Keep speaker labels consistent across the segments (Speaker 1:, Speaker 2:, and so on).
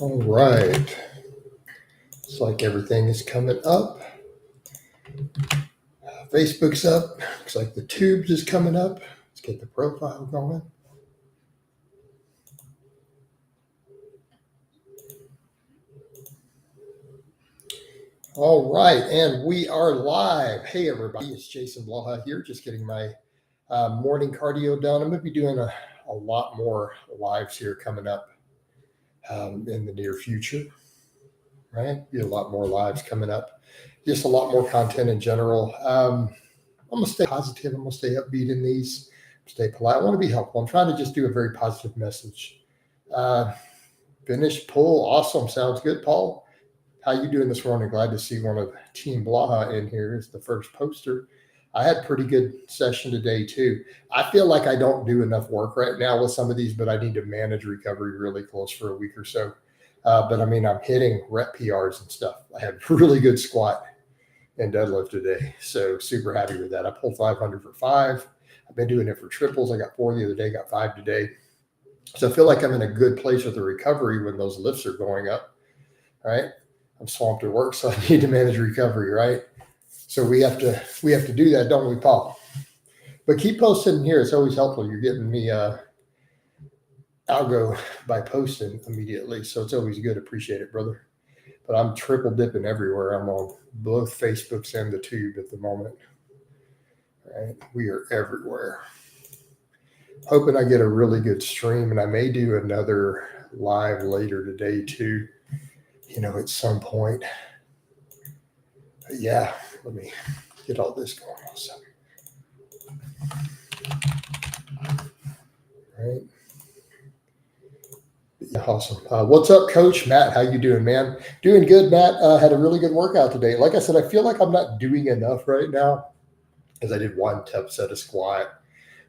Speaker 1: All right. Looks like everything is coming up. Facebook's up. Looks like the tubes is coming up. Let's get the profile going. All right, and we are live. Hey, everybody, it's Jason Blaha here, just getting my morning cardio done. I'm going to be doing a lot more lives here coming up in the near future, right? Be a lot more lives coming up, just a lot more content in general. I'm going to stay positive. I'm going to stay upbeat in these, stay polite. I want to be helpful. I'm trying to just do a very positive message. Finish pull. Awesome. Sounds good, Paul. How you doing this morning? Glad to see one of Team Blaha in here as the first poster. I had a pretty good session today too. I feel like I don't do enough work right now with some of these, but I need to manage recovery really close for a week or so. But I mean, I'm hitting rep PRs and stuff. I had really good squat and deadlift today. So super happy with that. I pulled 500 for 5. I've been doing it for triples. I got 4 the other day, got 5 today. So I feel like I'm in a good place with the recovery when those lifts are going up, right? I'm swamped at work, so I need to manage recovery, right? So we have to do that, don't we, Paul? But keep posting here. It's always helpful. You're getting me algo by posting immediately, so it's always good. Appreciate it, brother. But I'm triple dipping everywhere. I'm on both Facebooks and the tube at the moment. Right? We are everywhere. Hoping I get a really good stream, and I may do another live later today too. At some point. But yeah, let me get all this going also. Right. Yeah, awesome. What's up, Coach Matt? How you doing, man? Doing good, Matt. Had a really good workout today. Like I said, I feel like I'm not doing enough right now because I did one top set of squat,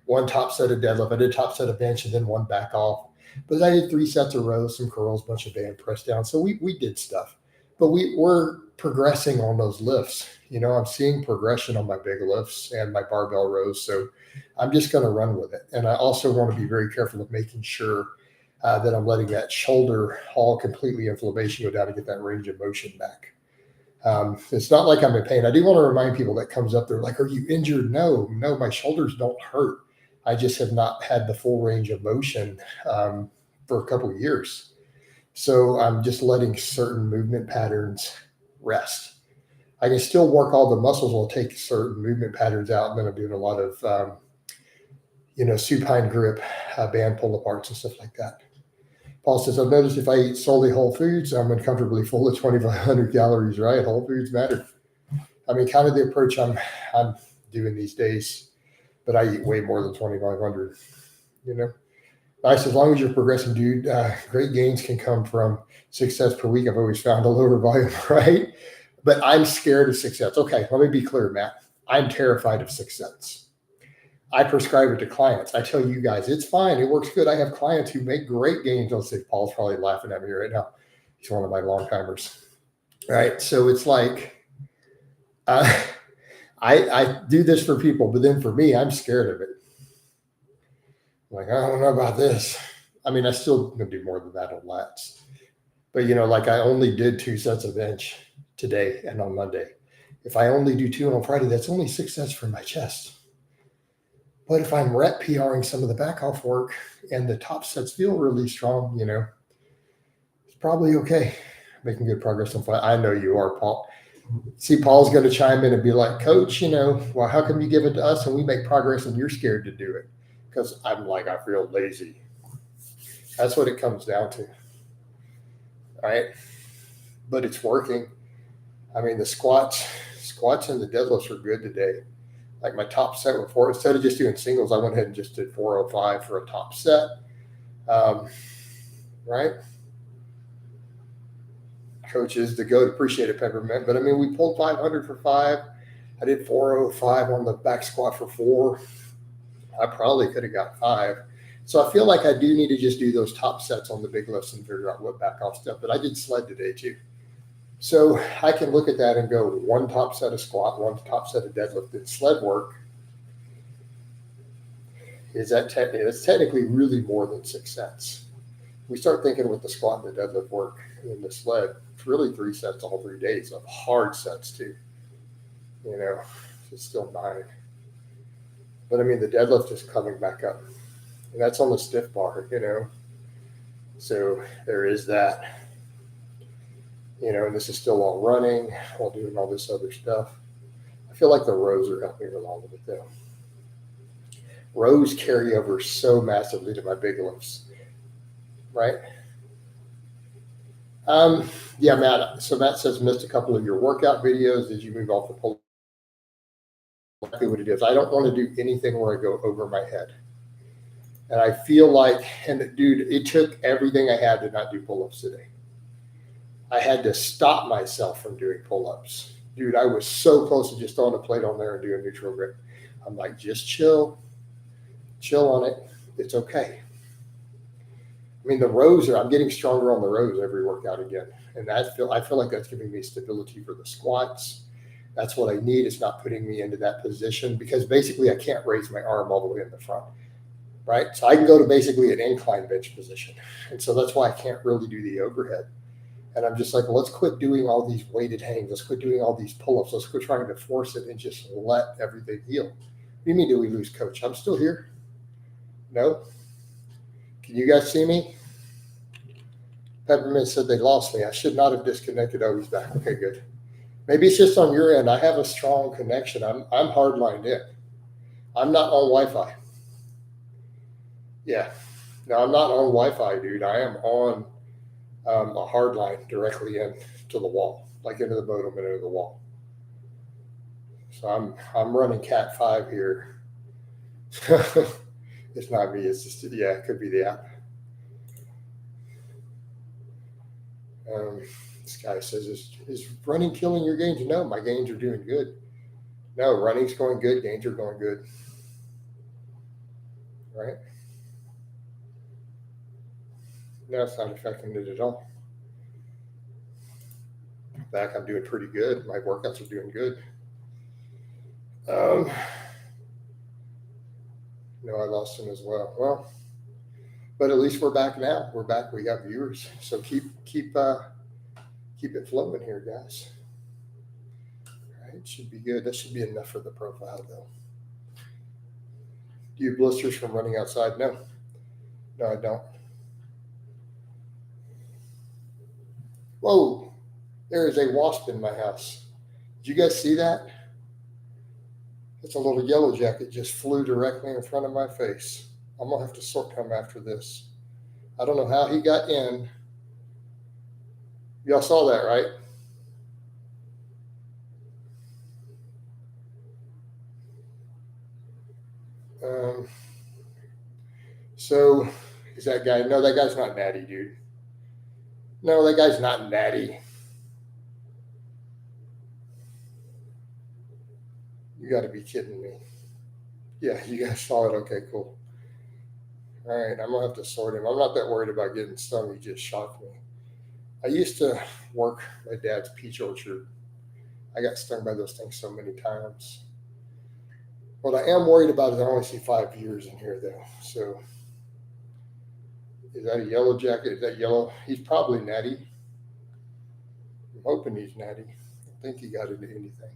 Speaker 1: one top set of deadlift. I did top set of bench and then one back off. But I did 3 sets of rows, some curls, bunch of band press down. So we did stuff. But we're progressing on those lifts. I'm seeing progression on my big lifts and my barbell rows. So I'm just going to run with it. And I also want to be very careful of making sure that I'm letting that shoulder all completely inflammation go down to get that range of motion back. It's not like I'm in pain. I do want to remind people that comes up there like, are you injured? No, my shoulders don't hurt. I just have not had the full range of motion for a couple of years. So I'm just letting certain movement patterns rest. I can still work all the muscles. I'll take certain movement patterns out. And then I'm doing a lot of, supine grip, band pull aparts and stuff like that. Paul says, I've noticed if I eat solely whole foods, I'm uncomfortably full of 2,500 calories, right? Whole foods matter. I mean, kind of the approach I'm doing these days, but I eat way more than 2,500, Nice, as long as you're progressing, dude. Great gains can come from 6 sets per week. I've always found a lower volume, right? But I'm scared of 6 sets. Okay, let me be clear, Matt. I'm terrified of 6 sets. I prescribe it to clients. I tell you guys, it's fine. It works good. I have clients who make great gains on 6. Paul's probably laughing at me right now. He's one of my long timers, right? So it's like I do this for people, but then for me, I'm scared of it. Like, I don't know about this. I mean, I still gonna do more than that on lats. But, like I only did 2 sets of bench today and on Monday. If I only do 2 on Friday, that's only 6 sets for my chest. But if I'm rep PRing some of the back off work and the top sets feel really strong, it's probably okay. Making good progress on fight. I know you are, Paul. See, Paul's going to chime in and be like, Coach, well, how come you give it to us and we make progress and you're scared to do it? Because I'm like, I feel lazy. That's what it comes down to. All right. But it's working. I mean, the squats and the deadlifts are good today. Like my top set were 4. Instead of just doing singles, I went ahead and just did 405 for a top set. Right. Coaches, the GOAT, appreciate it, Peppermint. But I mean, we pulled 500 for 5. I did 405 on the back squat for 4. I probably could have got 5. So I feel like I do need to just do those top sets on the big lifts and figure out what back off stuff. But I did sled today too. So I can look at that and go 1 top set of squat, 1 top set of deadlift. And sled work, that's technically really more than 6 sets. We start thinking with the squat and the deadlift work in the sled, it's really 3 sets all 3 days of hard sets too. You know, it's still 9. But I mean, the deadlift is coming back up, and that's on the stiff bar, you know. So there is that, you know, and this is still while running, while doing all this other stuff. I feel like the rows are helping along with it though. Rows carry over so massively to my big lifts, right? Um, yeah, Matt. So Matt says missed a couple of your workout videos. Did you move off the pull? Exactly what it is. I don't want to do anything where I go over my head. And I feel like, and dude, it took everything I had to not do pull-ups today. I had to stop myself from doing pull-ups. Dude, I was so close to just throwing a plate on there and doing neutral grip. I'm like, just chill on it. It's okay. I mean, the rows I'm getting stronger on the rows every workout again. And I feel like that's giving me stability for the squats. That's what I need. It's not putting me into that position because basically I can't raise my arm all the way in the front, right? So I can go to basically an incline bench position. And so that's why I can't really do the overhead. And I'm just like, well, let's quit doing all these weighted hangs. Let's quit doing all these pull-ups. Let's quit trying to force it and just let everything heal. What do you mean, do we lose coach? I'm still here. No? Can you guys see me? Peppermint said they lost me. I should not have disconnected. Oh, he's back. Okay, good. Maybe it's just on your end. I have a strong connection. I'm hardlined in. I'm not on Wi-Fi. Yeah. No, I'm not on Wi-Fi, dude. I am on a hard line directly into the wall, like into the modem and into the wall. So I'm running Cat 5 here. It's not me. It's just, yeah, it could be the app. This guy says, is running killing your gains? No, my gains are doing good. No, running's going good. Gains are going good. Right? No, it's not affecting it at all. In fact, I'm doing pretty good. My workouts are doing good. No, I lost him as well. Well, but at least we're back now. We're back. We got viewers. So keep it flowing here, guys. All right, should be good. That should be enough for the profile, though. Do you have blisters from running outside? No, I don't. Whoa, there is a wasp in my house. Did you guys see that? It's a little yellow jacket just flew directly in front of my face. I'm gonna have to sort him after this. I don't know how he got in. Y'all saw that, right? So is that guy? No, that guy's not natty, dude. No, that guy's not natty. You got to be kidding me. Yeah, you guys saw it. Okay, cool. All right, I'm gonna have to sort him. I'm not that worried about getting stung. He just shocked me. I used to work my dad's peach orchard. I got stung by those things so many times. What I am worried about is I only see 5 years in here, though. So, is that a yellow jacket? Is that yellow? He's probably natty. I'm hoping he's natty. I don't think he got into anything.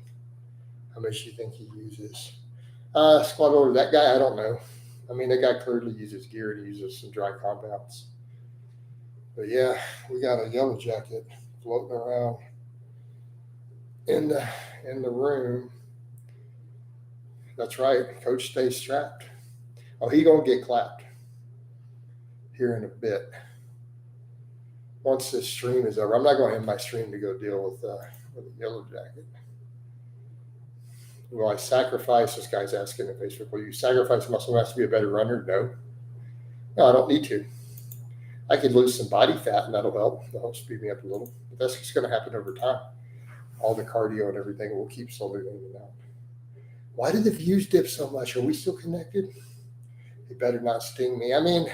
Speaker 1: How much do you think he uses? Squat over that guy, I don't know. I mean, that guy clearly uses gear and he uses some dry compounds. But yeah, we got a yellow jacket floating around in the room. That's right. Coach stays strapped. Oh, he gonna get clapped here in a bit. Once this stream is over, I'm not gonna end my stream to go deal with a yellow jacket. Will I sacrifice? This guy's asking in Facebook. Will you sacrifice muscle mass to be a better runner? No, I don't need to. I could lose some body fat and that'll help. That'll speed me up a little. But that's just going to happen over time. All the cardio and everything will keep slowly leaning out. Why did the views dip so much? Are we still connected? It better not sting me. I mean,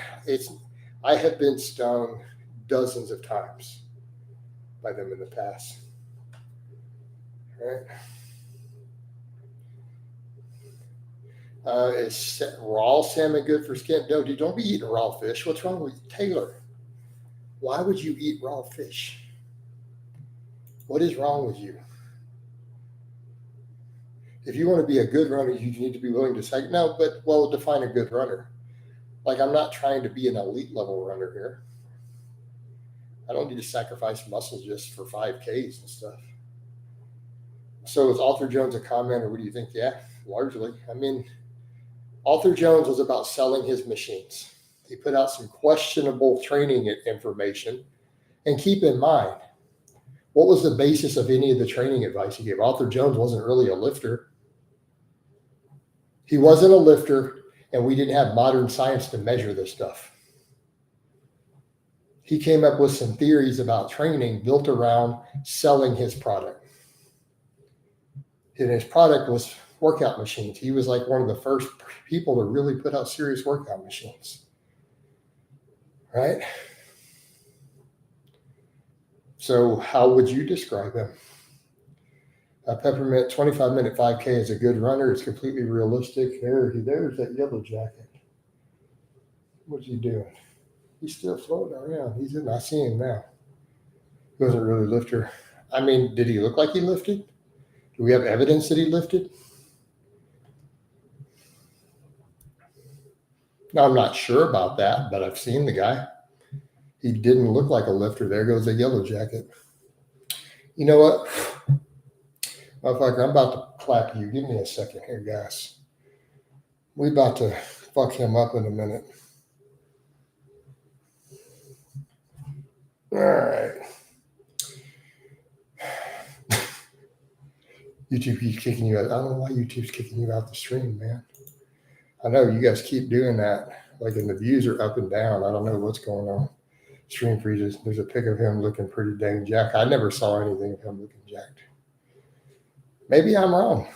Speaker 1: I have been stung dozens of times by them in the past. All right. Is raw salmon good for skin? No, dude, don't be eating raw fish. What's wrong with Taylor? Why would you eat raw fish? What is wrong with you? If you want to be a good runner, you need to be willing to say, no, but well, define a good runner. Like, I'm not trying to be an elite level runner here. I don't need to sacrifice muscle just for 5Ks and stuff. So is Arthur Jones a comment, or what do you think? Yeah, largely. I mean, Arthur Jones was about selling his machines. He put out some questionable training information. And keep in mind, what was the basis of any of the training advice he gave? Arthur Jones wasn't really a lifter. He wasn't a lifter, and we didn't have modern science to measure this stuff. He came up with some theories about training built around selling his product. And his product was workout machines. He was like one of the first people to really put out serious workout machines. Right? So how would you describe him? A peppermint 25-minute 5K is a good runner. It's completely realistic. There's that yellow jacket. What's he doing? He's still floating around. I see him now. He wasn't really a lifter. I mean, did he look like he lifted? Do we have evidence that he lifted? Now, I'm not sure about that, but I've seen the guy. He didn't look like a lifter. There goes the yellow jacket. You know what? Motherfucker, I'm about to clap you. Give me a second here, guys. We about to fuck him up in a minute. All right. YouTube keeps kicking you out. I don't know why YouTube's kicking you out the stream, man. I know you guys keep doing that. Like, and the views are up and down. I don't know what's going on. Stream freezes. There's a pic of him looking pretty dang jacked. I never saw anything of him looking jacked. Maybe I'm wrong.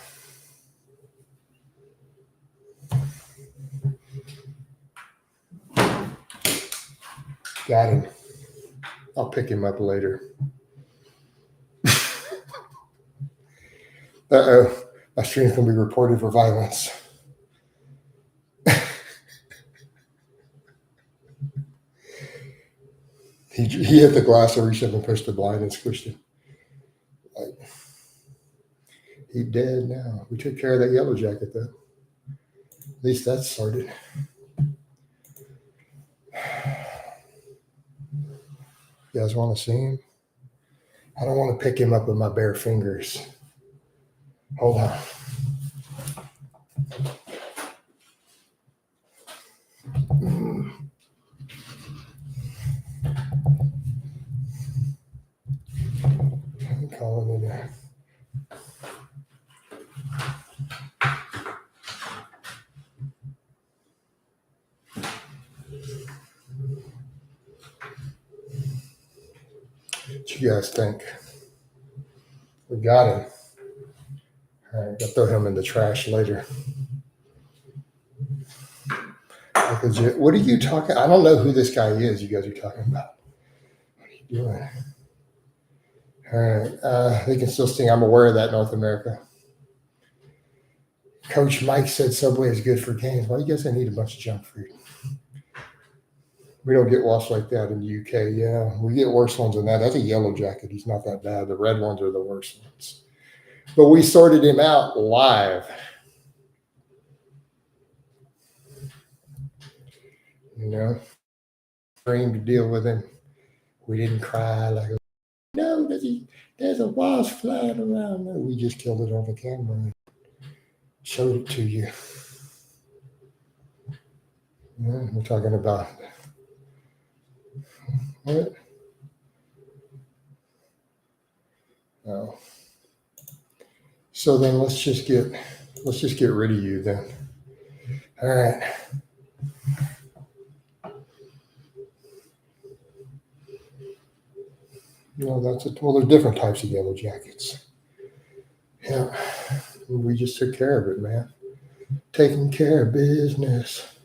Speaker 1: Got him. I'll pick him up later. Uh-oh. My stream's going to be reported for violence. He hit the glass or reached up and pushed the blind and squished it. Like, he's dead now. We took care of that yellow jacket, though. At least that's sorted. You guys want to see him? I don't want to pick him up with my bare fingers. Hold on. I'm calling it out. What you guys think? We got him. All right, I'll throw him in the trash later. What are you talking? I don't know who this guy is you guys are talking about. What are you doing? All right, they can still sing I'm Aware of That, North America. Coach Mike said Subway is good for gains. Why do you guys need a bunch of junk food? We don't get washed like that in the UK. Yeah, we get worse ones than that. That's a yellow jacket. He's not that bad. The red ones are the worst ones. But we sorted him out live. You know, trying to deal with him. We didn't cry like, no, there's a wasp flying around. No, we just killed it on the camera and showed it to you. Yeah, we're talking about what? Oh. So then let's just get rid of you then. All right. You know, there's different types of yellow jackets. Yeah. We just took care of it, man. Taking care of business.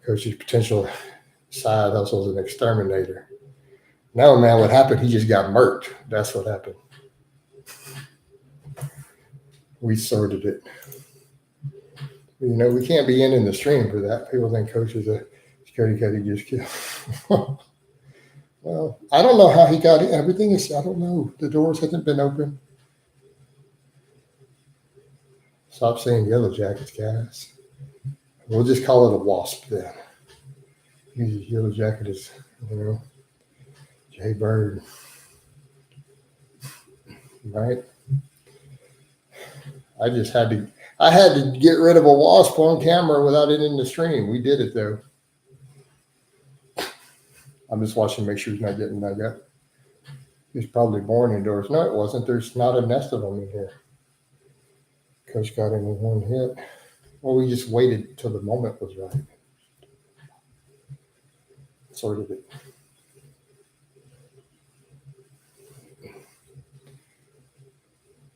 Speaker 1: Coach's potential side hustle is an exterminator. No, man, what happened? He just got murked. That's what happened. We sorted it. You know, we can't be in the stream for that. People think Coach is a security cat he just killed. Well, I don't know how he got it. Everything is, I don't know. The doors haven't been open. Stop saying yellow jackets, guys. We'll just call it a wasp then. Yellow jacket is, you know, Jay Bird, right? I had to get rid of a wasp on camera without it in the stream. We did it though. I'm just watching to make sure he's not getting dug up. He's probably born indoors. No, it wasn't. There's not a nest of them in here. Coach got him with one hit. Well, we just waited till the moment was right. Sorted it.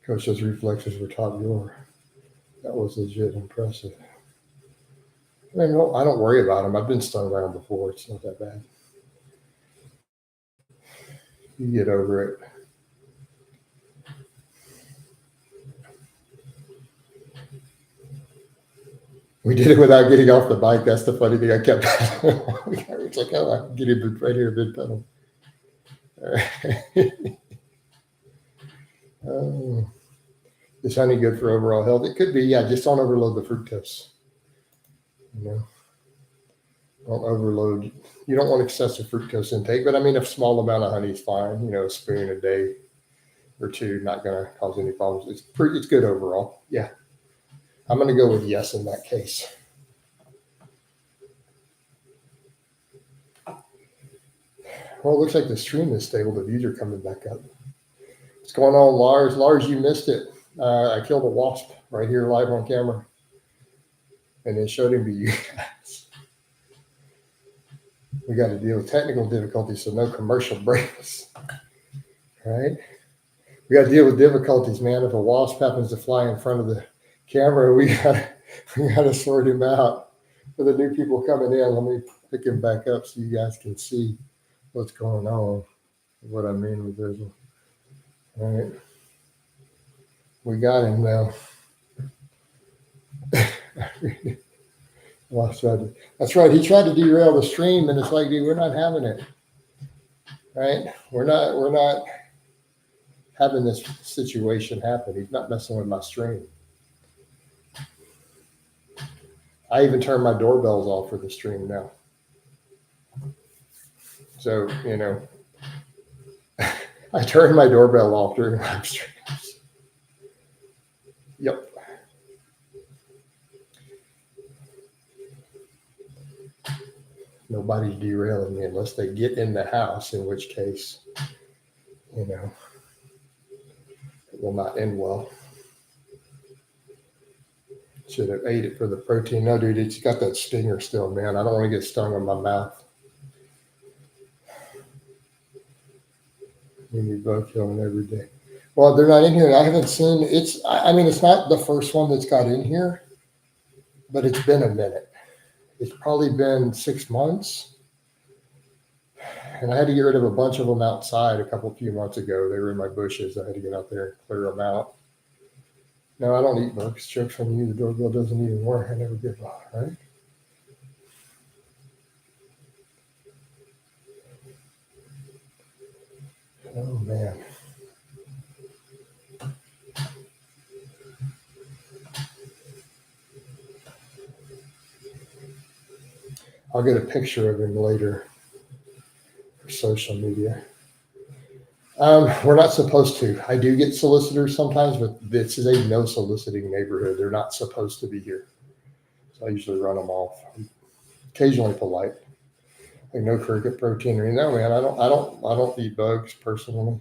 Speaker 1: Coach's reflexes were top drawer. That was legit impressive. I mean, I don't worry about them. I've been stung around before. It's not that bad. You get over it. We did it without getting off the bike. That's the funny thing. I kept. It's like, oh, I can get him right here, mid pedal. Is honey good for overall health? It could be, yeah. Just don't overload the fructose. You know, don't overload. You don't want excessive fructose intake, but I mean, a small amount of honey is fine. You know, a spoon a day or two, not going to cause any problems. It's good overall. Yeah, I'm going to go with yes in that case. Well, it looks like the stream is stable. The views are coming back up. What's going on, Lars? Lars, you missed it. I killed a wasp right here live on camera and then showed him to you guys. We got to deal with technical difficulties, so no commercial breaks, right? We got to deal with difficulties, man. If a wasp happens to fly in front of the camera, we got to sort him out. For the new people coming in, let me pick him back up so you guys can see what's going on. What I mean with this. All right. We got him now. That's right. He tried to derail the stream, and it's like, dude, we're not having it. Right? We're not having this situation happen. He's not messing with my stream. I even turned my doorbells off for the stream now. So, you know, I turned my doorbell off during live streams. Yep. Nobody's derailing me unless they get in the house, in which case, you know, it will not end well. Should have ate it for the protein. No, dude, it's got that stinger still, man. I don't want to get stung in my mouth. We need bug killing every day. Well, they're not in here. I haven't seen it's. I mean, it's not the first one that's got in here, but it's been a minute. It's probably been 6 months. And I had to get rid of a bunch of them outside a few months ago. They were in my bushes. I had to get out there and clear them out. No, I don't eat bugs. Jokes from you. The doorbell doesn't even work. I never get one, right? Oh, man. I'll get a picture of him later for social media. We're not supposed to. I do get solicitors sometimes, but this is a no soliciting neighborhood. They're not supposed to be here. So I usually run them off. I'm occasionally polite. Like no cricket protein or anything. No, man, I don't eat bugs personally.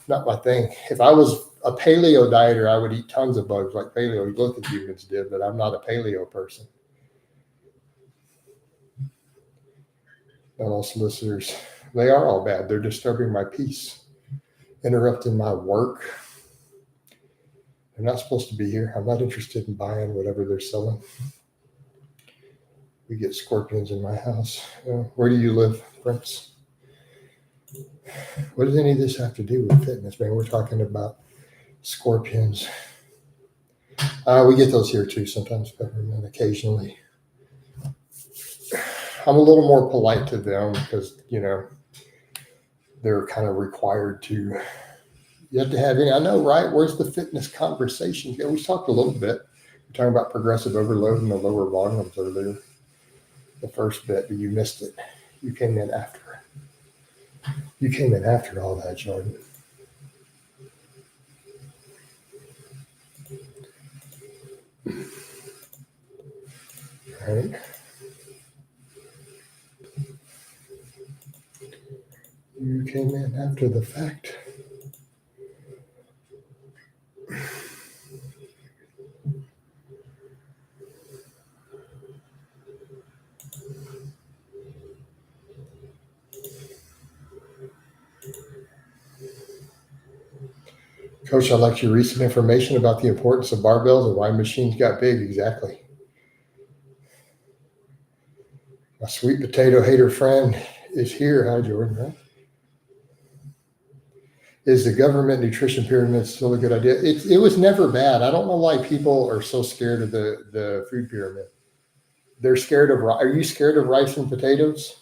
Speaker 1: Not my thing. If I was a paleo dieter, I would eat tons of bugs like paleo look humans did, but I'm not a paleo person. Not all solicitors. They are all bad. They're disturbing my peace, interrupting my work. They're not supposed to be here. I'm not interested in buying whatever they're selling. We get scorpions in my house. Where do you live, Prince? What does any of this have to do with fitness, man? We're talking about scorpions. We get those here too sometimes, peppermint occasionally. I'm a little more polite to them because, you know, they're kind of required to. You have to have any. I know, right? Where's the fitness conversation? Yeah, we talked a little bit. We're talking about progressive overload and the lower volumes earlier. The first bit, but you missed it. You came in after. You came in after all that, Jordan. All right. You came in after the fact. Coach, I liked your recent information about the importance of barbells and why machines got big. Exactly. My sweet potato hater friend is here. Hi, Jordan. Right? Is the government nutrition pyramid still a good idea? It was never bad. I don't know why people are so scared of the food pyramid. They're scared of. Are you scared of rice and potatoes?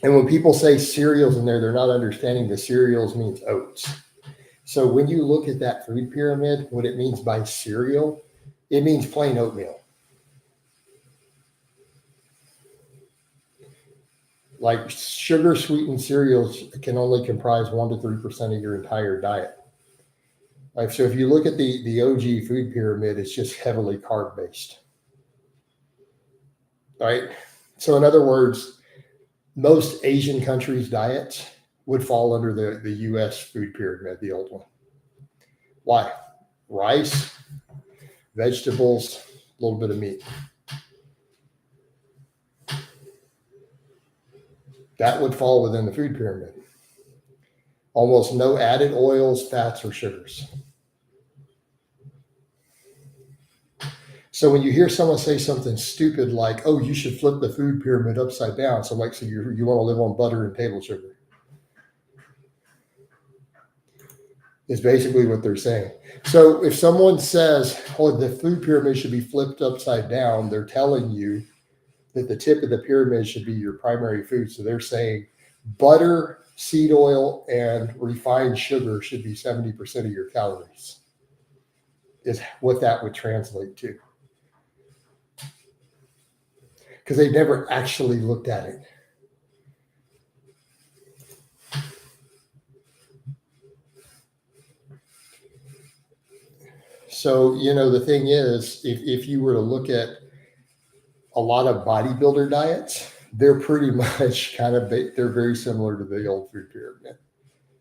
Speaker 1: And when people say cereals in there, they're not understanding the cereals means oats. So when you look at that food pyramid, what it means by cereal, it means plain oatmeal. Like sugar sweetened cereals can only comprise 1 to 3% of your entire diet. Like, so if you look at the OG food pyramid, it's just heavily carb based. Right. So in other words, most Asian countries' diets would fall under the US food pyramid, the old one. Why? Rice, vegetables, a little bit of meat. That would fall within the food pyramid. Almost no added oils, fats, or sugars. So when you hear someone say something stupid like, "Oh, you should flip the food pyramid upside down," so like, so you want to live on butter and table sugar, is basically what they're saying. So if someone says, "Oh, the food pyramid should be flipped upside down," they're telling you that the tip of the pyramid should be your primary food. So they're saying butter, seed oil, and refined sugar should be 70% of your calories, is what that would translate to. Because they've never actually looked at it. So, the thing is, if you were to look at a lot of bodybuilder diets, they're pretty much they're very similar to the old food pyramid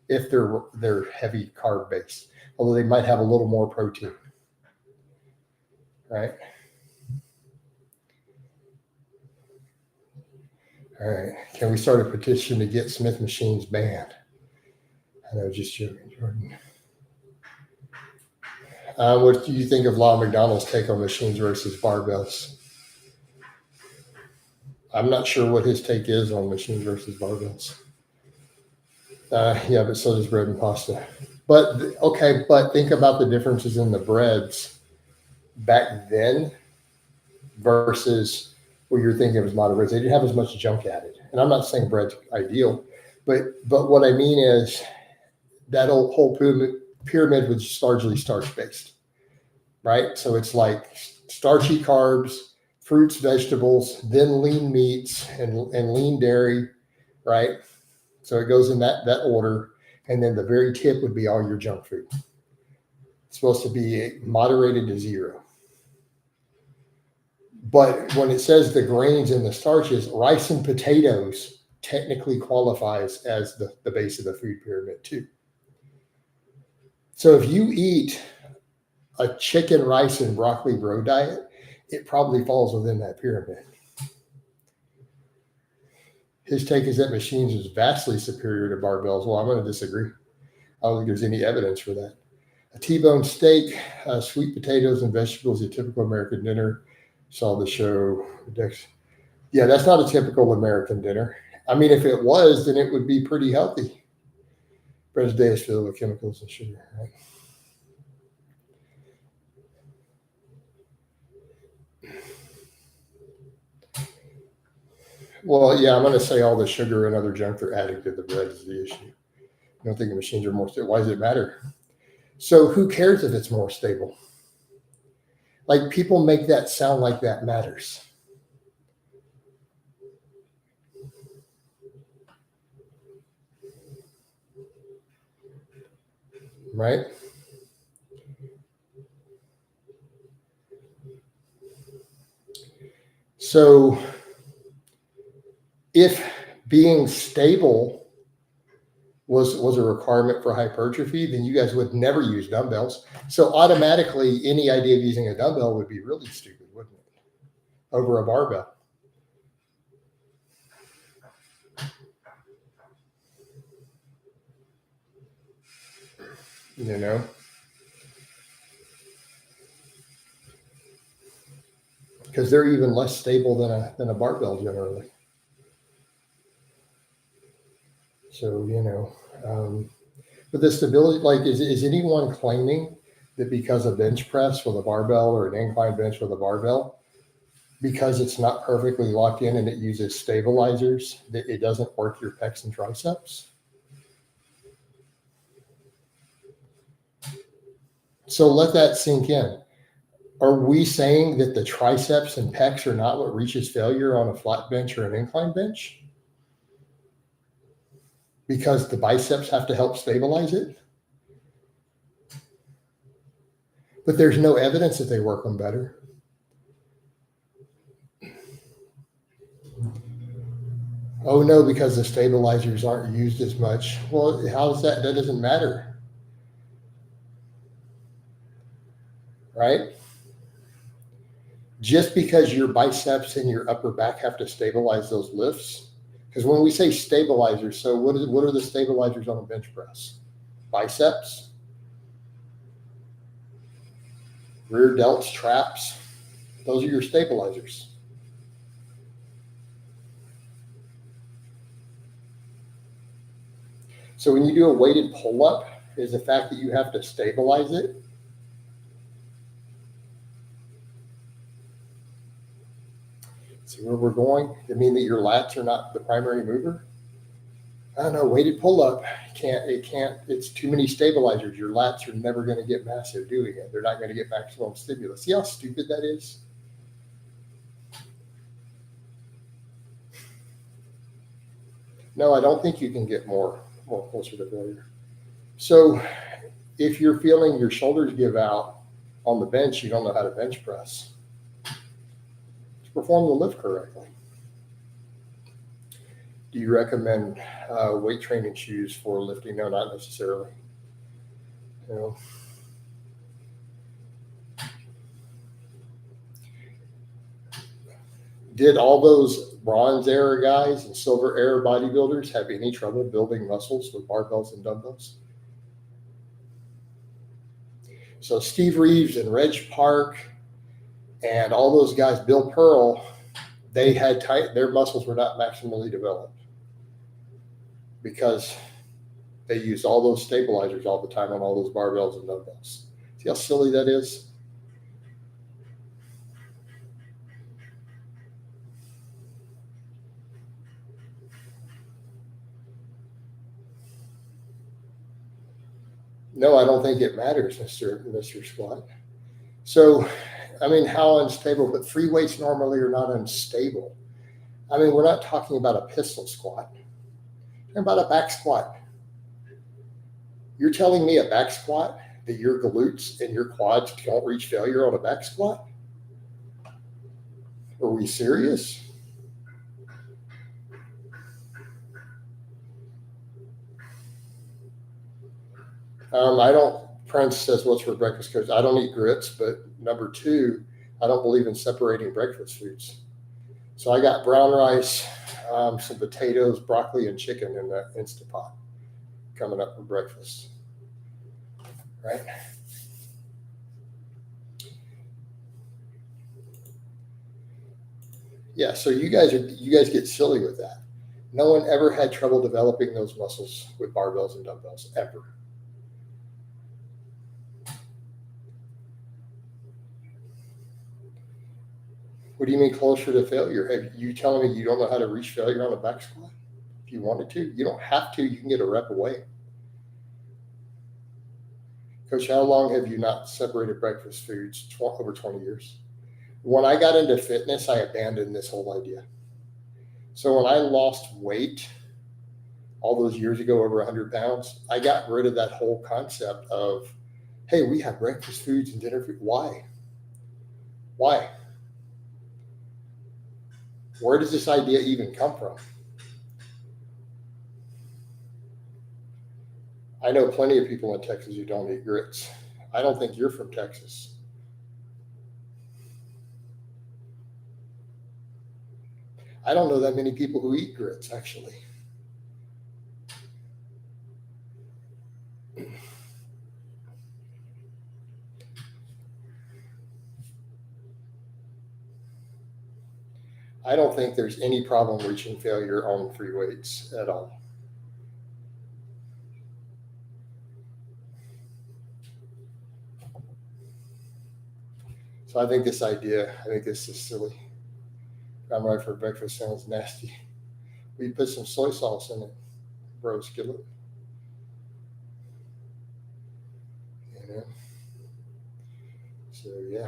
Speaker 1: if they're heavy carb based, although they might have a little more protein, right? All right. Can we start a petition to get Smith machines banned? I know, just joking, Jordan. What do you think of Law McDonald's take on machines versus barbells? I'm not sure what his take is on machines versus barbells. Yeah, but so does bread and pasta. But think about the differences in the breads back then versus what you're thinking of as modern breads. They didn't have as much junk added. And I'm not saying bread's ideal, but what I mean is that whole pyramid was largely starch based, right? So it's like starchy carbs, fruits, vegetables, then lean meats and lean dairy, right? So it goes in that order. And then the very tip would be all your junk food. It's supposed to be moderated to 0. But when it says the grains and the starches, rice and potatoes technically qualifies as the base of the food pyramid too. So if you eat a chicken, rice, and broccoli bro diet, it probably falls within that pyramid. His take is that machines is vastly superior to barbells. Well, I'm going to disagree. I don't think there's any evidence for that. A T-bone steak, sweet potatoes, and vegetables, a typical American dinner. Saw the show. Yeah, that's not a typical American dinner. I mean, if it was, then it would be pretty healthy. Bread's day is filled with chemicals and sugar, right? Well, yeah, I'm going to say all the sugar and other junk they're adding to the bread is the issue. I don't think the machines are more stable. Why does it matter? So who cares if it's more stable? Like people make that sound like that matters. Right? So if being stable was a requirement for hypertrophy, then you guys would never use dumbbells. So automatically, any idea of using a dumbbell would be really stupid, wouldn't it? Over a barbell. You know? Because they're even less stable than a barbell generally. So, but the stability, like, is anyone claiming that because a bench press with a barbell or an incline bench with a barbell, because it's not perfectly locked in and it uses stabilizers, that it doesn't work your pecs and triceps? So let that sink in. Are we saying that the triceps and pecs are not what reaches failure on a flat bench or an incline bench? Because the biceps have to help stabilize it? But there's no evidence that they work them better. Oh no, because the stabilizers aren't used as much. Well, how's that? That doesn't matter, right? Just because your biceps and your upper back have to stabilize those lifts. Because when we say stabilizers, so what are the stabilizers on a bench press? Biceps, rear delts, traps. Those are your stabilizers. So when you do a weighted pull-up, is the fact that you have to stabilize it. See where we're going? I mean that your lats are not the primary mover? I don't know, weighted pull-up, it's too many stabilizers. Your lats are never going to get massive doing it. They're not going to get maximum stimulus. See how stupid that is? No, I don't think you can get more closer to failure. So if you're feeling your shoulders give out on the bench, you don't know how to bench press to perform the lift correctly. Do you recommend weight training shoes for lifting? No, not necessarily. You know, did all those bronze era guys and silver era bodybuilders have any trouble building muscles with barbells and dumbbells? So Steve Reeves and Reg Park and all those guys, Bill Pearl, they had their muscles were not maximally developed because they used all those stabilizers all the time on all those barbells and dumbbells. See how silly that is? No, I don't think it matters, Mr. Squat. So, I mean, how unstable, but free weights normally are not unstable. I mean, we're not talking about a pistol squat. We're talking about a back squat. You're telling me a back squat that your glutes and your quads don't reach failure on a back squat? Are we serious? I don't, Prince says, what's for breakfast, coach? I don't eat grits, but number two, I don't believe in separating breakfast foods. So I got brown rice, some potatoes, broccoli, and chicken in the Instapot coming up for breakfast. Right? Yeah, so you guys get silly with that. No one ever had trouble developing those muscles with barbells and dumbbells, ever. What do you mean closer to failure? Have you telling me you don't know how to reach failure on a back squat? If you wanted to, you don't have to. You can get a rep away. Coach, how long have you not separated breakfast foods? Over 20 years. When I got into fitness, I abandoned this whole idea. So when I lost weight all those years ago, over 100 pounds, I got rid of that whole concept of, hey, we have breakfast foods and dinner food. Why? Why? Where does this idea even come from? I know plenty of people in Texas who don't eat grits. I don't think you're from Texas. I don't know that many people who eat grits, actually. I don't think there's any problem reaching failure on free weights at all. So I think this is silly. I'm right for breakfast sounds nasty. We put some soy sauce in it, bro, skillet. You know? So yeah.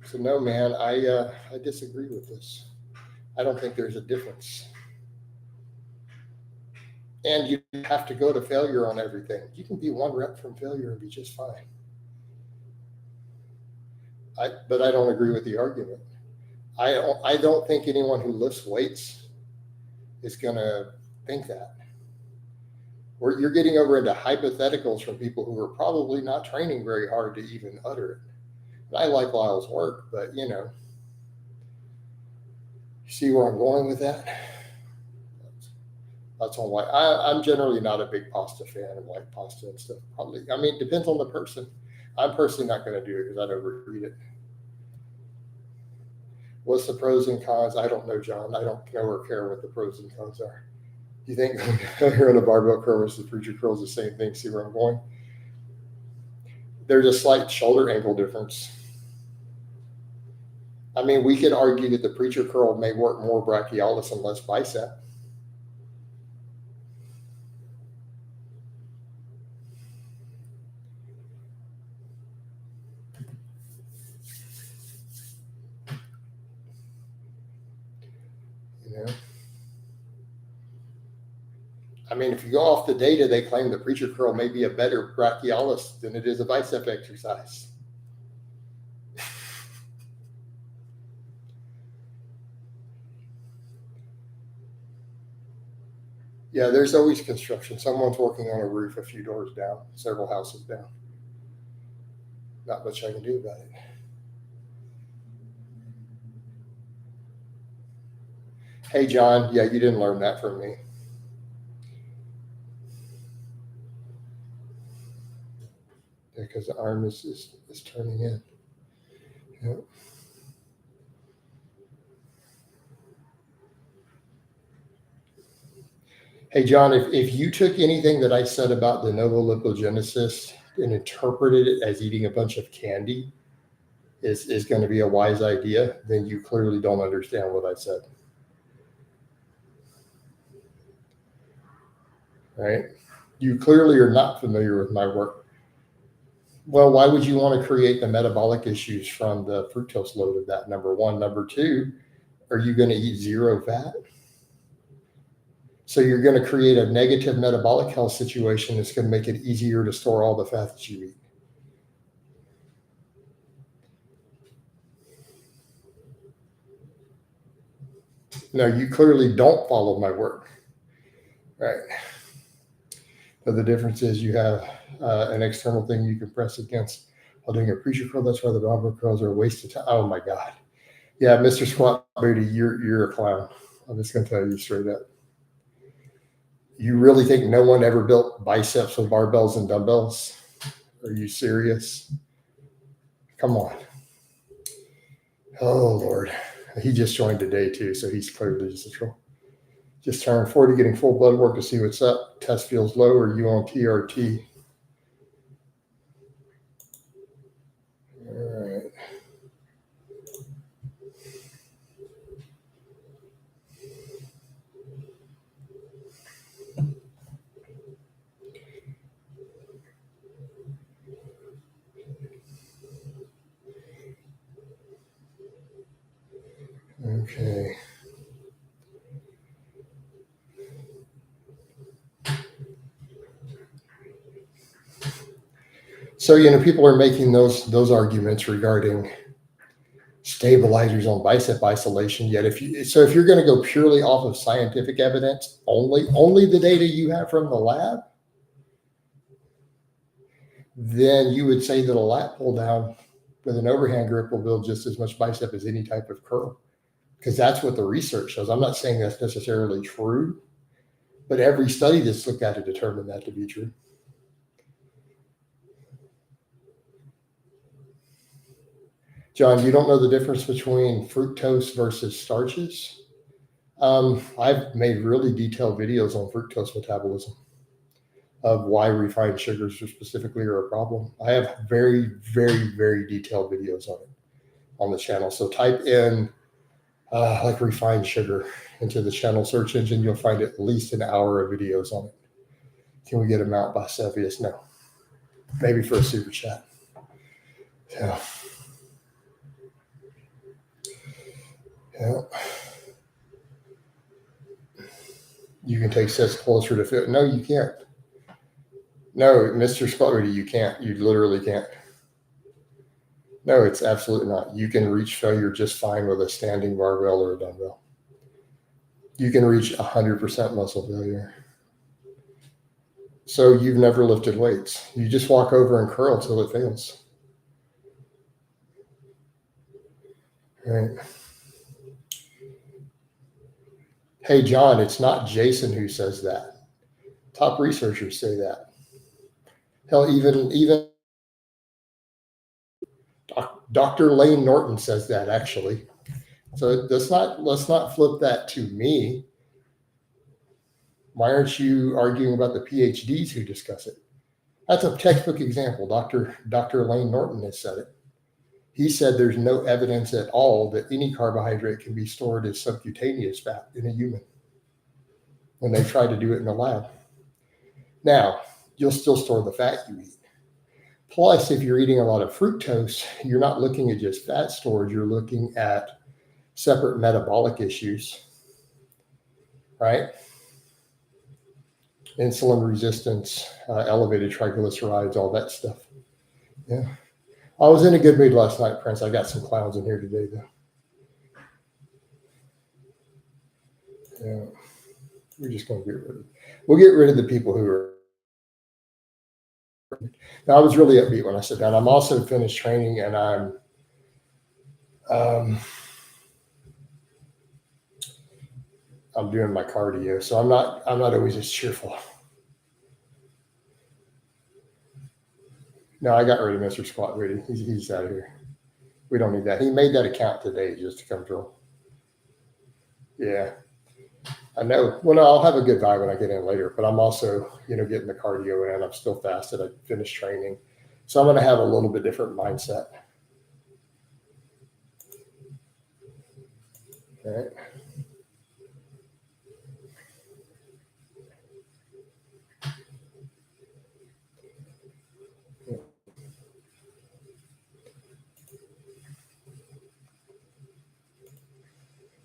Speaker 1: So no, man, I disagree with this. I don't think there's a difference. And you have to go to failure on everything. You can be one rep from failure and be just fine. But I don't agree with the argument. I don't think anyone who lifts weights is going to think that. Or you're getting over into hypotheticals from people who are probably not training very hard to even utter it. And I like Lyle's work, but you see where I'm going with that? That's on white. I'm generally not a big pasta fan of white pasta and stuff. Probably, I mean, it depends on the person. I'm personally not going to do it because I'd overeat it. What's the pros and cons? I don't know, John. I don't know or care what the pros and cons are. You think here on a barbell curl versus the preacher curl is the same thing? See where I'm going? There's a slight shoulder angle difference. I mean, we could argue that the preacher curl may work more brachialis and less bicep. I mean, if you go off the data, they claim the preacher curl may be a better brachialis than it is a bicep exercise. Yeah, there's always construction. Someone's working on a roof a few doors down, several houses down. Not much I can do about it. Hey, John. Yeah, you didn't learn that from me. Because the arm is turning in. Yep. Hey, John, if you took anything that I said about de novo lipogenesis and interpreted it as eating a bunch of candy is going to be a wise idea, then you clearly don't understand what I said. Right? You clearly are not familiar with my work. Well, why would you want to create the metabolic issues from the fructose load of that? Number one. Number two, are you going to eat zero fat? So you're going to create a negative metabolic health situation that's going to make it easier to store all the fat that you eat. No, you clearly don't follow my work. Right. So the difference is you have an external thing you can press against while doing a preacher curl. That's why the barbell curls are a waste of time. Oh my God. Yeah, Mr. Squat Booty, you're a clown. I'm just going to tell you straight up. You really think no one ever built biceps with barbells and dumbbells? Are you serious? Come on. Oh, Lord. He just joined today, too, so he's clearly just a troll. Just turned 40, getting full blood work to see what's up. Test feels low. Are you on TRT? Okay. So, people are making those arguments regarding stabilizers on bicep isolation. Yet, if you're going to go purely off of scientific evidence, only the data you have from the lab, then you would say that a lat pull down with an overhand grip will build just as much bicep as any type of curl, because that's what the research shows. I'm not saying that's necessarily true, but every study that's looked at it determined that to be true. John, you don't know the difference between fructose versus starches? I've made really detailed videos on fructose metabolism, of why refined sugars specifically are a problem. I have very, very, very detailed videos on it on the channel. So type in like refined sugar into the channel search engine. You'll find at least an hour of videos on it. Can we get them out by Sevius? No. Maybe for a super chat. Yeah. Yeah. You can take sets closer to fit. No, you can't. No, Mr. Squatty, you can't. You literally can't. No, it's absolutely not. You can reach failure just fine with a standing barbell or a dumbbell. You can reach 100% muscle failure. So you've never lifted weights. You just walk over and curl till it fails. Right. Hey, John, it's not Jason who says that. Top researchers say that. Hell, even Dr. Lane Norton says that, actually. So let's not flip that to me. Why aren't you arguing about the PhDs who discuss it? That's a textbook example. Dr. Lane Norton has said it. He said there's no evidence at all that any carbohydrate can be stored as subcutaneous fat in a human when they tried to do it in the lab. Now, you'll still store the fat you eat. Plus, if you're eating a lot of fructose, you're not looking at just fat storage, you're looking at separate metabolic issues, right? Insulin resistance, elevated triglycerides, all that stuff. Yeah. I was in a good mood last night, Prince. I got some clowns in here today, though. Yeah. We're just going to we'll get rid of the people who are. Now, I was really upbeat when I sat down. I'm also finished training, and I'm doing my cardio, so I'm not always as cheerful. No, I got rid of Mr. Squat Ready. He's out of here. We don't need that. He made that account today just to come through. Yeah, I know. Well, no, I'll have a good vibe when I get in later, but I'm also, getting the cardio in. I'm still fasted. I finished training. So I'm going to have a little bit different mindset. All right.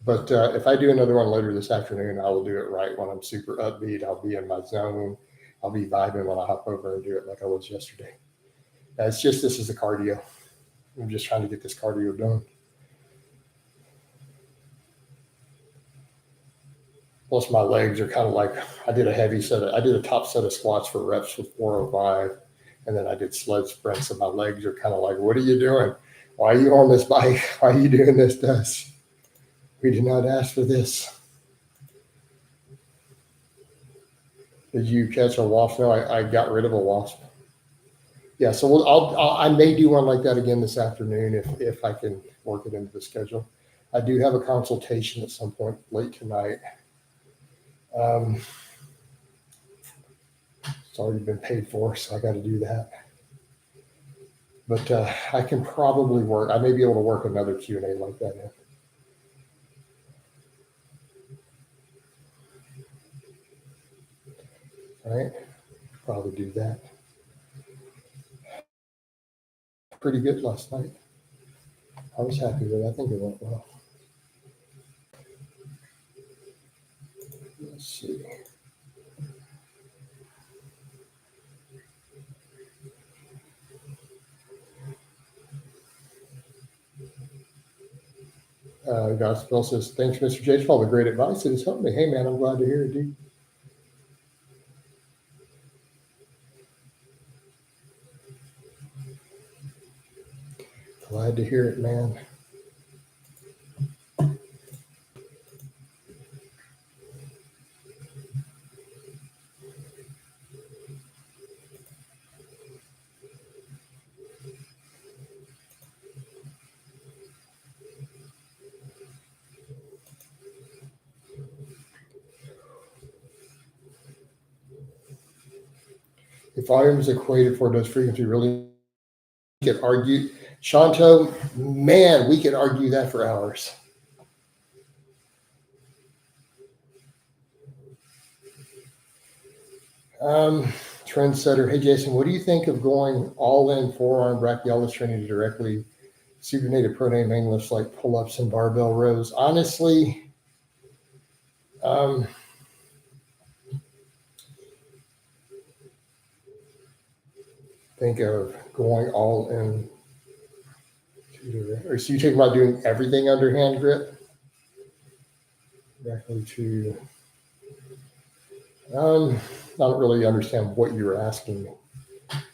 Speaker 1: But if I do another one later this afternoon, I will do it right when I'm super upbeat. I'll be in my zone. I'll be vibing when I hop over and do it like I was yesterday. It's just this is a cardio. I'm just trying to get this cardio done. Plus, my legs are kind of like I did a top set of squats for reps with 405, and then I did sled sprints, and my legs are kind of like, what are you doing? Why are you on this bike? Why are you doing this to us? We did not ask for this. Did you catch a wasp? No, I got rid of a wasp. Yeah, so I may do one like that again this afternoon if I can work it into the schedule. I do have a consultation at some point late tonight. It's already been paid for, so I got to do that. But I can probably work. I may be able to work another Q&A like that in. All right, probably do that. Pretty good last night. I was happy with it. I think it went well. Let's see. Gospel says, thanks, Mr. J, for all the great advice. It has helped me. Hey, man, I'm glad to hear it, dude. Glad to hear it, man. If volume is equated for does frequency really get argued? Shanto, man, we could argue that for hours. Trendsetter, hey Jason, what do you think of going all in forearm brachialis training directly supernated pronate main lifts like pull-ups and barbell rows? Honestly, think of going all in. Or so you think about doing everything under hand grip? Directly to. I don't really understand what you're asking me.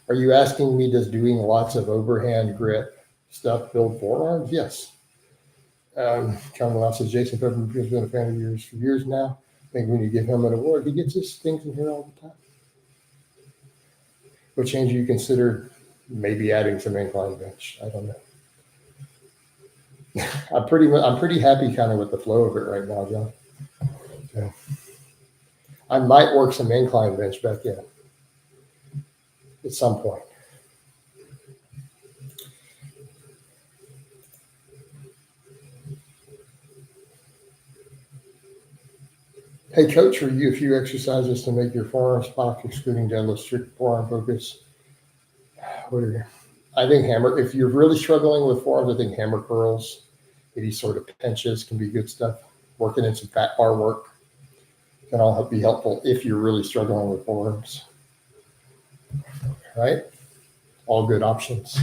Speaker 1: Are you asking me does doing lots of overhand grip stuff build forearms? Yes. Conrad says Jason Pepper has been a fan of yours for years now. I think we need to give him an award. He gets his things in here all the time. What change do you consider maybe adding some incline bench? I don't know. I'm pretty happy kind of with the flow of it right now, John. So I might work some incline bench back in at some point. Hey, coach, for you, a few exercises to make your forearms pop, excluding deadlift, strict forearm focus. I think hammer, if you're really struggling with forearms, I think hammer curls, any sort of pinches can be good stuff. Working in some fat bar work can all be helpful if you're really struggling with forearms. Right? All good options.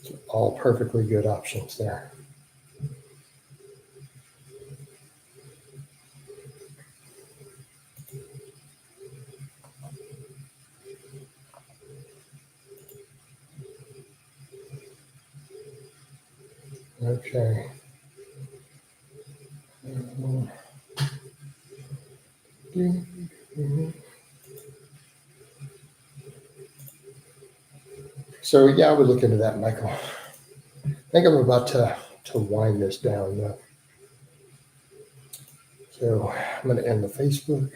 Speaker 1: So all perfectly good options there. Okay. So yeah, I would look into that, Michael. I think I'm about to wind this down though. So I'm going to end the Facebook.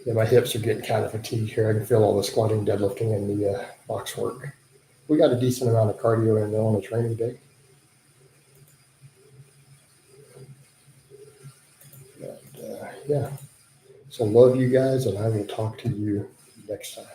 Speaker 1: Yeah, my hips are getting kind of fatigued here. I can feel all the squatting, deadlifting, and the box work. We got a decent amount of cardio in there on a training day. And, yeah. So love you guys, and I will talk to you next time.